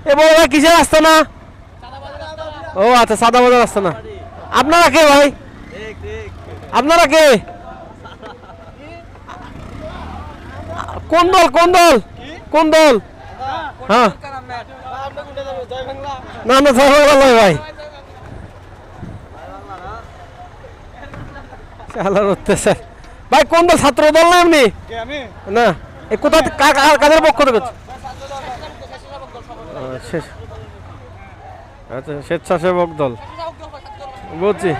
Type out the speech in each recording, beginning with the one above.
এ বড় ভাই কিসের আসতো না? ও আচ্ছা, সাদা বাজার আসতো না। আপনারা কে ভাই? আপনারা কে? কোন দল কোন দল কোন দল? হ্যাঁ না না জয় বাংলা নয় ভাই, চালার অত্যাচার ভাই। কোন দল? ছাত্র দল না এমনি? না এ কোথা কাদের পক্ষ থেকে? আচ্ছা, স্বেচ্ছাসেবক দল, বুঝছি।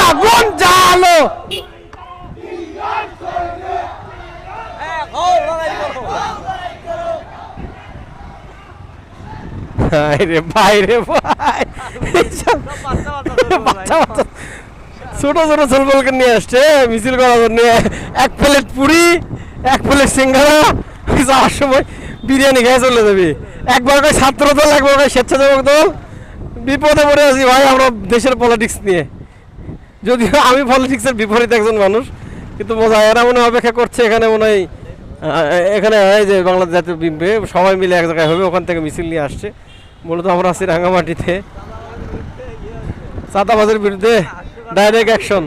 আগুন জ্বালো, রে ভাই রে ভাই, ছোট ছোট ছেলেকে নিয়ে আসছে মিছিল করার জন্য। এক প্লেট পুরি, এক প্লেট সিঙ্গারা, যাওয়ার সময় বিরিয়ানি খেয়ে চলে যাবি। একবার করে ছাত্র দল, একবার করে স্বেচ্ছাসেবক দল। বিপদে পড়ে আছি ভাই আমরা দেশের পলিটিক্স নিয়ে। যদিও আমি পলিটিক্সের বিপরীত একজন মানুষ, কিন্তু মজা এরা মনে হয় অপেক্ষা করছে এখানে, মনে হয় এখানে এই যে বাংলাদেশ জাতীয় বিএনপি সবাই মিলে এক জায়গায় হবে, ওখান থেকে মিছিল নিয়ে আসছে। মূলত আমরা আছি রাঙামাটিতে, চাঁদাবাজের বিরুদ্ধে ডাইরেক্ট অ্যাকশন।